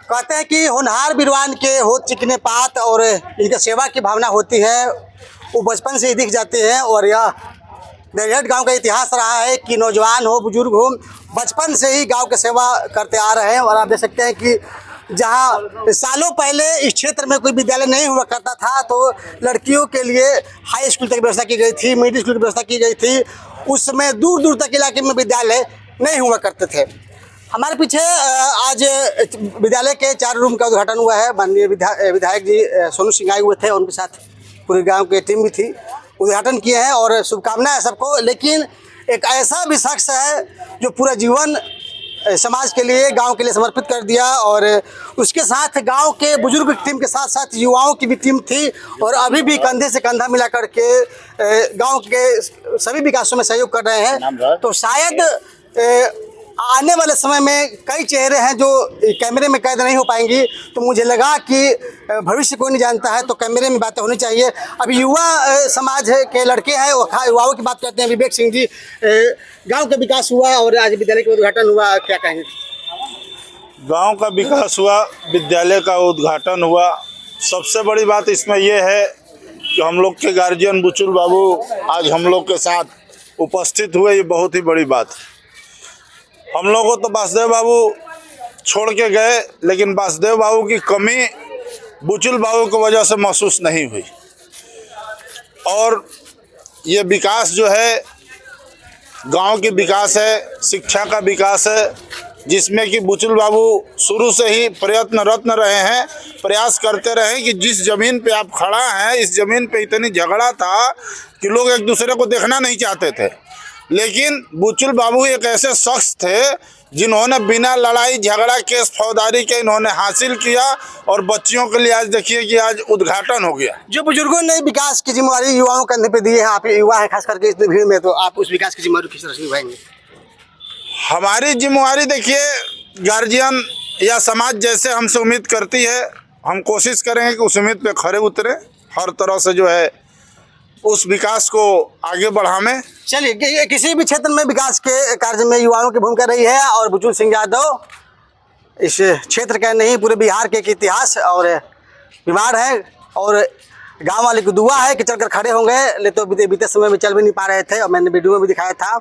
कहते हैं कि होनहार विद्वान के हो चिकने पात और इनका सेवा की भावना होती है, वो बचपन से ही दिख जाते हैं। और यह देवरिहट गांव का इतिहास रहा है कि नौजवान हो बुजुर्ग हो बचपन से ही गांव की सेवा करते आ रहे हैं। और आप देख सकते हैं कि जहां सालों पहले इस क्षेत्र में कोई विद्यालय नहीं हुआ करता था, तो लड़कियों के लिए हाई स्कूल तक की व्यवस्था की गई थी, मिडिल स्कूल की व्यवस्था की गई थी। उस समय दूर दूर तक इलाके में विद्यालय नहीं हुआ करते थे। हमारे पीछे आज विद्यालय के 4 रूम का उद्घाटन हुआ है। माननीय विधायक जी सोनू सिंह आए हुए थे, उनके साथ पूरे गांव की टीम भी थी, उद्घाटन किए हैं और शुभकामनाएं सबको। लेकिन एक ऐसा भी शख्स है जो पूरा जीवन समाज के लिए, गांव के लिए समर्पित कर दिया, और उसके साथ गांव के बुजुर्ग टीम के साथ साथ युवाओं की भी टीम थी, और अभी भी कंधे से कंधा मिला करके गांव के सभी विकासों में सहयोग कर रहे हैं। तो शायद आने वाले समय में कई चेहरे हैं जो कैमरे में कैद नहीं हो पाएंगी। तो मुझे लगा कि भविष्य कोई नहीं जानता है, तो कैमरे में बातें होनी चाहिए। अभी युवा समाज के लड़के हैं, वो युवाओं की बात करते हैं। विवेक सिंह जी, गांव का विकास हुआ और आज विद्यालय का उद्घाटन हुआ, क्या कहेंगे? गांव का विकास हुआ, विद्यालय का उद्घाटन हुआ। सबसे बड़ी बात इसमें यह है कि हम लोग के गार्जियन बुचुल बाबू आज हम लोग के साथ उपस्थित हुए, ये बहुत ही बड़ी बात है। हम लोग को तो वासुदेव बाबू छोड़ के गए, लेकिन वासुदेव बाबू की कमी बुचुल बाबू की वजह से महसूस नहीं हुई। और ये विकास जो है गांव की विकास है, शिक्षा का विकास है, जिसमें कि बुचुल बाबू शुरू से ही प्रयत्नरत रहे हैं, प्रयास करते रहे कि जिस ज़मीन पे आप खड़ा हैं, इस ज़मीन पे इतनी झगड़ा था कि लोग एक दूसरे को देखना नहीं चाहते थे। लेकिन बुचुल बाबू एक ऐसे शख्स थे जिन्होंने बिना लड़ाई झगड़ा केस फौजदारी के इन्होंने हासिल किया, और बच्चियों के लिए आज देखिए कि आज उद्घाटन हो गया। जो बुजुर्गों ने विकास की जिम्मेवारी युवाओं कंधे पे दी है, आप युवा है खास करके इतनी भीड़ में, तो आप उस विकास की जिम्मेवारी किस तरह से निभाएंगे? हमारी जिम्मेवारी देखिए, गार्जियन या समाज जैसे हमसे उम्मीद करती है, हम कोशिश करेंगे कि उस उम्मीद पे खरे उतरे, हर तरह से जो है उस विकास को आगे बढ़ाएं। चलिए, किसी भी क्षेत्र में विकास के कार्य में युवाओं की भूमिका रही है, और बुचुल सिंह यादव इस क्षेत्र का नहीं पूरे बिहार के एक इतिहास और बीमार है, और गांव वाले की दुआ है कि चलकर खड़े होंगे। नहीं तो बीते समय में चल भी नहीं पा रहे थे, और मैंने वीडियो में भी दिखाया था।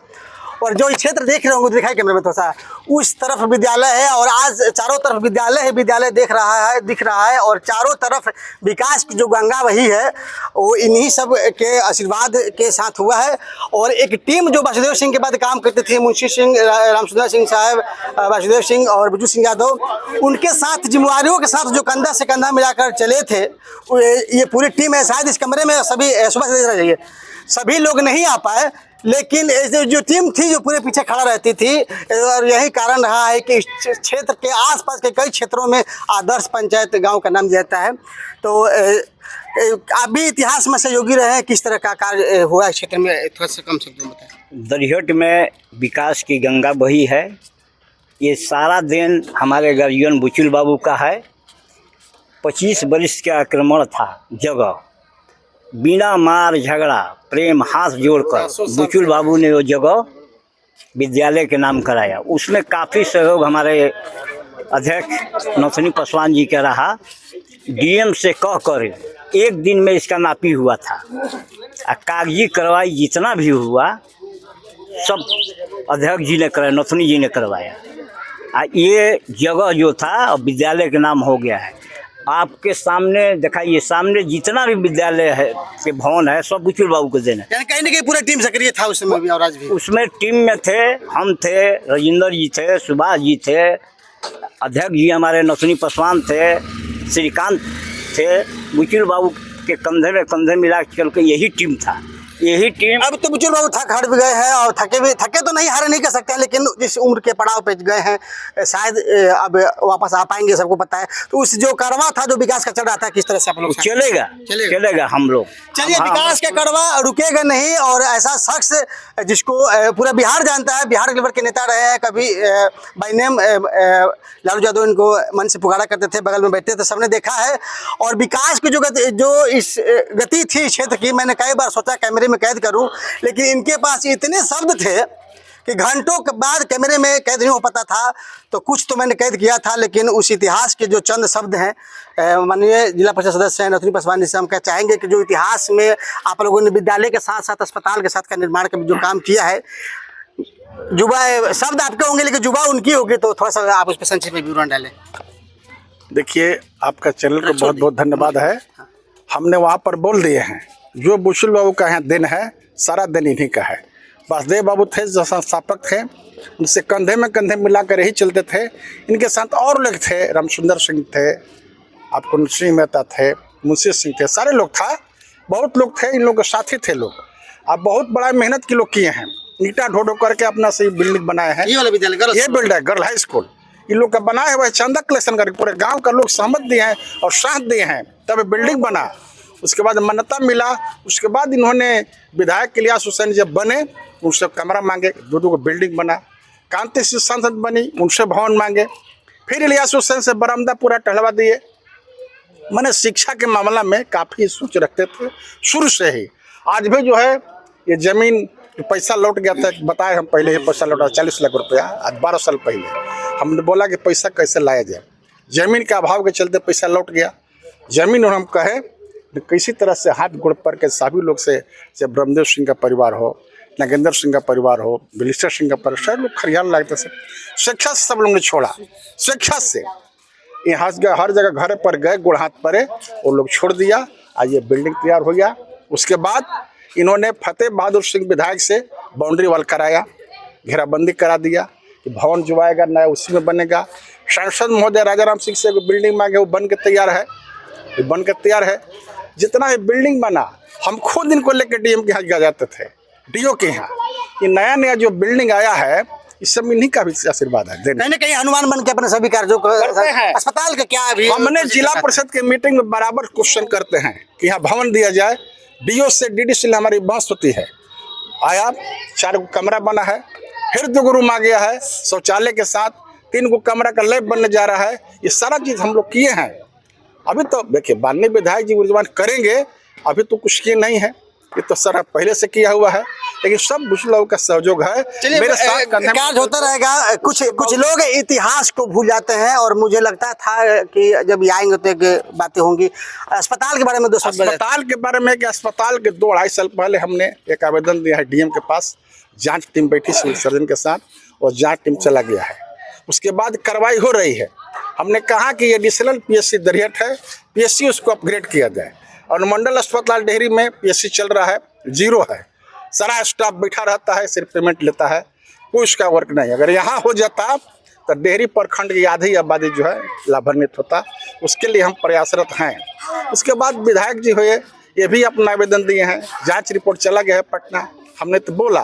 और जो इस क्षेत्र देख रहे होंगे, दिखाई कैमरे में थोड़ा सा, उस तरफ विद्यालय है, और आज चारों तरफ विद्यालय है, विद्यालय दिख रहा है, और चारों तरफ विकास की जो गंगा बही है वो इन्हीं सब के आशीर्वाद के साथ हुआ है। और एक टीम जो वासुदेव सिंह के बाद काम करती थी, मुंशी सिंह, रामसुंदर सिंह साहब, वासुदेव सिंह और बुचुल सिंह यादव, उनके साथ जिम्मेवारियों के साथ जो कंधा से कंधा मिलाकर चले थे, ये पूरी टीम है। शायद इस कमरे में सभी सुबह से देख रही है, सभी लोग नहीं आ पाए, लेकिन जो टीम थी जो पूरे पीछे खड़ा रहती थी, और यही कारण रहा है कि इस क्षेत्र के आसपास के कई क्षेत्रों में आदर्श पंचायत गांव का नाम देता है। तो आप भी इतिहास में सहयोगी रहे हैं, किस तरह का कार्य हुआ इस क्षेत्र में, थोड़ा सा कम शब्दों में बताएं। देवरिहट में विकास की गंगा बही है। ये सारा दिन हमारे गार्जियन बुचुल बाबू का है। 25 वर्ष का आक्रमण था, जगह बिना मार झगड़ा प्रेम हाथ जोड़कर बुचुल बाबू ने वो जगह विद्यालय के नाम कराया। उसमें काफ़ी सहयोग हमारे अध्यक्ष नथनी पासवान जी का रहा। डीएम से कह कर 1 दिन में इसका नापी हुआ था, और कागजी कार्रवाई जितना भी हुआ सब अध्यक्ष जी ने कराया, नथनी जी ने करवाया। ये जगह जो था विद्यालय के नाम हो गया है। आपके सामने दिखाइए, सामने जितना भी विद्यालय है के भवन है, सब बुचुल बाबू को देना। यानी कहीं ना कहीं पूरा टीम सक्रिय था उस समय भी, और आज भी उसमें टीम में थे, हम थे, राजेंद्र जी थे, सुभाष जी थे, अध्यक्ष जी हमारे नथनी पासवान थे, श्रीकांत थे। बुचुल बाबू के कंधे में कंधे मिला के चल के यही टीम था, यही टीम। अब तो बुचुल बाबू थक हार भी गए हैं, और थके तो नहीं, हारे नहीं कर सकते हैं, लेकिन जिस उम्र के पड़ाव पे गए हैं, शायद अब वापस आ पाएंगे, सबको पता है। तो उस जो कड़वा था, जो विकास का चल रहा था, किस तरह से आप लोग चलेगा हम लोग। चलिए, विकास का कड़वा रुकेगा नहीं, और ऐसा शख्स जिसको पूरा बिहार जानता है, बिहार लेवल के नेता रहे हैं, कभी बाई नेम लालू यादव इनको मन से पुकारा करते थे, बगल में बैठते थे, सबने देखा है। और विकास की जो इस गति थी क्षेत्र की, मैंने कई बार सोचा कैमरे में कैद करूं, लेकिन इनके पास इतने शब्द थे कि घंटों के बाद कैमरे में कैद नहीं हो पाता था, तो कुछ तो मैंने कैद किया था, लेकिन उस इतिहास के जो चंद शब्द हैं, माननीय जिला परिषद सदस्य हैं नथुनी पासवान जी से हम क्या चाहेंगे कि जो इतिहास में आप लोगों ने विद्यालय के साथ साथ अस्पताल के साथ का निर्माण का जो काम किया है, जुबा शब्द आपके होंगे लेकिन जुबा उनकी होगी, तो थोड़ा सा आप उस पर संक्षिप्त में विवरण डालें। देखिए, आपका चैनल को बहुत बहुत धन्यवाद है। हमने वहाँ पर बोल दिए हैं, जो बुचुल बाबू का यहाँ दिन है, सारा दिन इन्हीं का है। वासुदेव बाबू थे जो संस्थापक थे, उनसे कंधे में कंधे मिलाकर ही चलते थे। इनके साथ और लोग थे, रामसुंदर सिंह थे, आपको नरसिंह मेहता थे, मुंशी सिंह थे, सारे लोग था, बहुत लोग थे, इन लोगों के साथी थे लोग। अब बहुत बड़ा मेहनत के लोग किए हैं, ईंटा ढो ढो करके अपना से बिल्डिंग बनाए हैं। ये वाला विद्यालय, ये बिल्डिंग है गर्ल हाई स्कूल, इन लोग का बनाया हुआ है, चंदा कलेक्शन करके पूरे गांव का लोग सहमत दिए हैं और साथ दिए हैं, तब बिल्डिंग बना। उसके बाद मान्यता मिला, उसके बाद इन्होंने विधायक इलियास हुसैन जब बने, उनसे कमरा मांगे, दो बिल्डिंग बना। कांति सिंह सांसद बनी, उनसे भवन मांगे, फिर इलियास हुसैन से बरामदा पूरा टहलवा दिए। मैंने शिक्षा के मामला में काफ़ी सोच रखते थे शुरू से ही। आज भी जो है ये ज़मीन पैसा लौट गया था, बताए हम पहले, ये पैसा लौटा 40 लाख रुपया, आज 12 साल पहले हमने बोला कि पैसा कैसे लाया जाए, ज़मीन के अभाव के चलते पैसा लौट गया। ज़मीन और हम कहे किसी तरह से हाथ गोड़ पर के सभी लोग से, चाहे ब्रह्मदेव सिंह का परिवार हो, नागेंद्र सिंह का परिवार हो, बिलिस्टर सिंह का परिवार, सब लोग खरियाल लगते थे। शिक्षा से सब लोग ने छोड़ा, शिक्षा से यहाँ हर जगह घर पर गए, गोड़ हाथ परे, वो लोग छोड़ दिया। आज ये बिल्डिंग तैयार हो गया। उसके बाद इन्होंने फतेह बहादुर सिंह विधायक से बाउंड्री वाल कराया, घेराबंदी करा दिया कि भवन जो आएगा नया उसी में बनेगा। सांसद महोदय राजाराम सिंह से बिल्डिंग मांगे, वो बन के तैयार है, ये बन के तैयार है। जितना ये बिल्डिंग बना, हम खुद इनको लेकर डीएम के यहाँ जाते थे, डीओ के यहाँ। ये नया नया जो बिल्डिंग आया है, इस सब इन्हीं का भी आशीर्वाद है। कहीं ना कहीं हनुमान बन के अपने सभी कार्यों को करते हैं। अस्पताल का क्या अभी हमने जिला परिषद के मीटिंग में बराबर क्वेश्चन करते हैं कि यहाँ भवन दिया जाए। डीओ से डीडी से हमारी बहस होती है। आया 4 कमरा बना है, फिर 2 रूम आ गया है शौचालय के साथ, 3 कमरा का लैब बनने जा रहा है। ये सारा चीज़ हम लोग किए हैं। अभी तो देखिए माननीय विधायक जी ऊर्जवान करेंगे, अभी तो कुछ किए नहीं है, ये तो सारा पहले से किया हुआ है, लेकिन सब बुचुल बाबू का सहयोग है। मेरे साथ कार्य होता रहेगा। कुछ लोग इतिहास को भूल जाते हैं, और मुझे लगता था कि जब ये आएंगे तो एक बातें होंगी। अस्पताल के बारे में 2 शब्द। अस्पताल के बारे में कि अस्पताल के 2-2.5 साल पहले हमने एक आवेदन दिया है डीएम के पास, जांच टीम बैठी सिविल सर्जन के साथ, और जांच टीम चला गया है। उसके बाद कार्रवाई हो रही है। हमने कहा कि एडिशनल पीएससी दरियट है, पीएससी उसको अपग्रेड किया जाए। और मंडल अस्पताल डेहरी में पीएससी चल रहा है, 0 है, सारा स्टाफ बैठा रहता है, सिर्फ पेमेंट लेता है, कोई उसका वर्क नहीं। अगर यहाँ हो जाता तो डेहरी प्रखंड की आधी आबादी जो है लाभान्वित होता। उसके लिए हम प्रयासरत हैं। उसके बाद विधायक जी हुए, ये भी अपना आवेदन दिए हैं, जांच रिपोर्ट चला गया है पटना। हमने तो बोला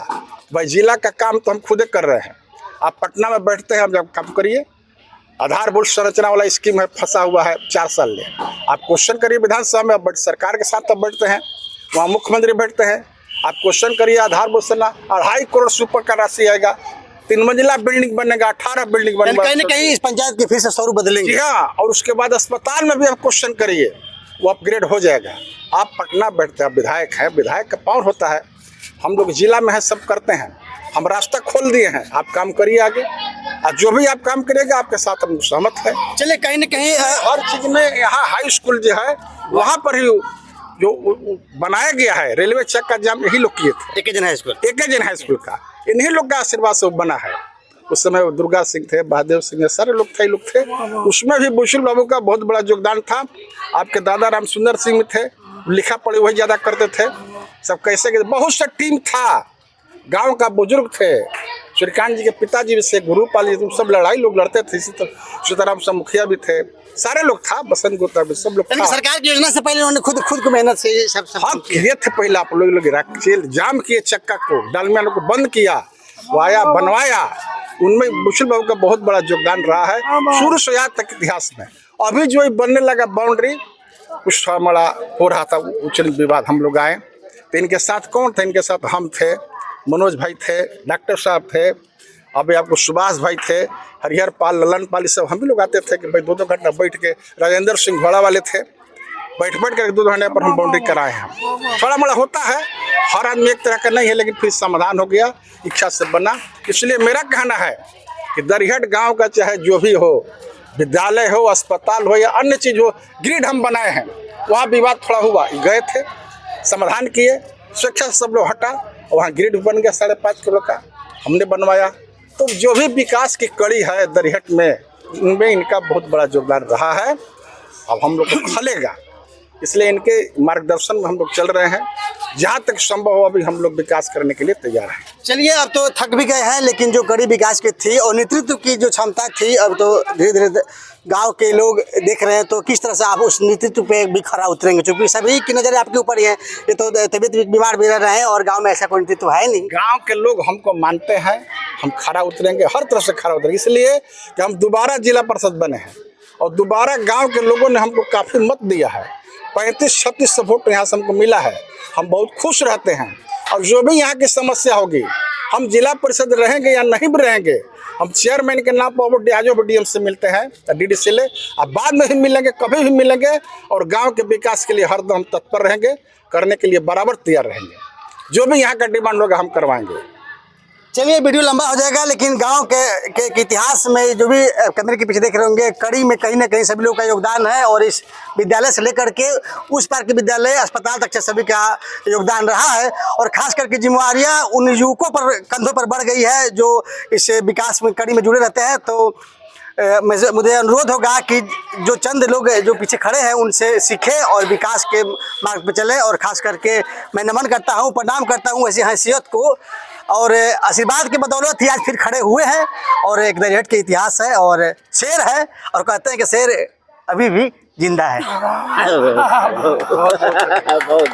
भाई जिला का काम तो हम खुद कर रहे हैं, आप पटना में बैठते हैं, आप जब काम करिए। आधारभूत संरचना वाला स्कीम है, फंसा हुआ है 4 साल में। आप क्वेश्चन करिए विधानसभा में, आप सरकार के साथ तब बैठते हैं, वहाँ मुख्यमंत्री बैठते हैं, आप क्वेश्चन करिए आधारभूत संरचना, 2.5 करोड़ से ऊपर का राशि आएगा, 3 मंजिला बिल्डिंग बनेगा, 18 बिल्डिंग बनेगा। कहीं ना कहीं इस पंचायत के फिर से स्वरूप बदलेंगे। जी हाँ, और उसके बाद अस्पताल में भी आप क्वेश्चन करिए, वो अपग्रेड हो जाएगा। आप पटना बैठते हैं, विधायक हैं, विधायक का पावर होता है। हम लोग जिला में है, सब करते हैं, हम रास्ता खोल दिए हैं, आप काम करिए आगे, और जो भी आप काम करेगा आपके साथ हम सहमत है। चलिए कहीं ना कहीं हर चीज़ में यहाँ हाई स्कूल जो है वहाँ पर ही जो बनाया गया है, रेलवे चेक का जाम यही लोग किए थे, एक हाई स्कूल, हाई स्कूल का इन्हीं लोग का आशीर्वाद से बना है। उस समय दुर्गा सिंह थे, बहादेव सिंह, सारे लोग थे। उसमें भी बुचुल बाबू का बहुत बड़ा योगदान था। आपके दादा रामसुंदर सिंह थे, लिखा पढ़ी वही ज़्यादा करते थे। सब कैसे बहुत सा टीम था, गांव का बुजुर्ग थे, सूर्यकांत जी के पिताजी से गुरुपाल जी, सब लड़ाई लोग लड़ते थे। इसी तरह सीताराम सा मुखिया भी थे, सारे लोग था, बसंत गुप्ता भी, सब लोग था। सरकार की योजना से पहले उन्होंने खुद को मेहनत से ये सब हाँ किए थे। पहले आप लोग जाम किए चक्का को, डालमिया को बंद किया, वो आया बनवाया। उनमें बुचुल बाबू का बहुत बड़ा योगदान रहा है शुरू से आज तक इतिहास में। अभी जो बनने लगा बाउंड्री, कुछ थोड़ा बड़ा हो रहा था, उच्च विवाद, हम लोग आए तो इनके साथ कौन थे? इनके साथ हम थे, मनोज भाई थे, डॉक्टर साहब थे, अभी आपको सुभाष भाई थे, हरिहर पाल, ललन पाल, सब हम भी लोग आते थे कि भाई 2-2 घंटा बैठ के। राजेंद्र सिंह घोड़ा वाले थे, बैठ कर 1-2 घंटे पर हम बाउंड्री कराए हैं। थोड़ा मोड़ा होता है, हर आदमी एक तरह का नहीं है, लेकिन फिर समाधान हो गया, इच्छा से बना। इसलिए मेरा कहना है कि दरिहट गांव का चाहे जो भी हो, विद्यालय हो, अस्पताल हो या अन्य चीज़ हो, ग्रिड हम बनाए हैं। वहाँ विवाद थोड़ा हुआ, गए थे, समाधान किए, स्वेच्छा से सब लोग हटा, वहाँ ग्रिड बन गया 5.5 किलो का, हमने बनवाया। तो जो भी विकास की कड़ी है दरिहट में, उनमें इनका बहुत बड़ा योगदान रहा है। अब हम लोग को फलेगा, इसलिए इनके मार्गदर्शन में हम लोग चल रहे हैं। जहाँ तक संभव हो अभी हम लोग विकास करने के लिए तैयार हैं। चलिए, अब तो थक भी गए हैं, लेकिन जो कड़ी विकास की थी और नेतृत्व की जो क्षमता थी, अब तो धीरे धीरे गांव के लोग देख रहे हैं। तो किस तरह से आप उस नेतृत्व पे भी खरा उतरेंगे, क्योंकि सभी की नज़र आपके ऊपर ही है। ये तो तबीयत बीमार भी रह रहे हैं और गांव में ऐसा कोई नेतृत्व है नहीं। गांव के लोग हमको मानते हैं, हम खरा उतरेंगे, हर तरफ से खरा उतरेंगे, इसलिए कि हम दोबारा जिला परिषद बने हैं और दोबारा गाँव के लोगों ने हमको काफ़ी मत दिया है। 35-36 वोट यहाँ से हमको मिला है। हम बहुत खुश रहते हैं। और जो भी यहाँ की समस्या होगी, हम जिला परिषद रहेंगे या नहीं भी रहेंगे, हम चेयरमैन के नाम पर डियाजो डीएम से मिलते हैं, डीडी से ले, अब बाद में भी मिलेंगे, कभी भी मिलेंगे। और गांव के विकास के लिए हरदम हम तत्पर रहेंगे, करने के लिए बराबर तैयार रहेंगे। जो भी यहाँ का डिमांड होगा हम करवाएंगे। चलिए, वीडियो लंबा हो जाएगा, लेकिन गांव के इतिहास में जो भी कैमरे के पीछे देख रहे होंगे, कड़ी में कहीं ना कहीं सभी लोगों का योगदान है। और इस विद्यालय से लेकर के उस पार के विद्यालय, अस्पताल तक सभी का योगदान रहा है। और खास करके जिम्मेवारियां उन युवकों पर कंधों पर बढ़ गई है जो इस विकास में कड़ी में जुड़े रहते हैं। तो मुझे अनुरोध होगा कि जो चंद लोग जो पीछे खड़े हैं उनसे सीखें और विकास के मार्ग पर चलें। और ख़ास करके मैं नमन करता हूं, प्रणाम करता हूं ऐसी हैसियत को, और आशीर्वाद की बदौलत ही आज फिर खड़े हुए हैं। और एक दरिहट के इतिहास है और शेर है, और कहते हैं कि शेर अभी भी जिंदा है। बहुत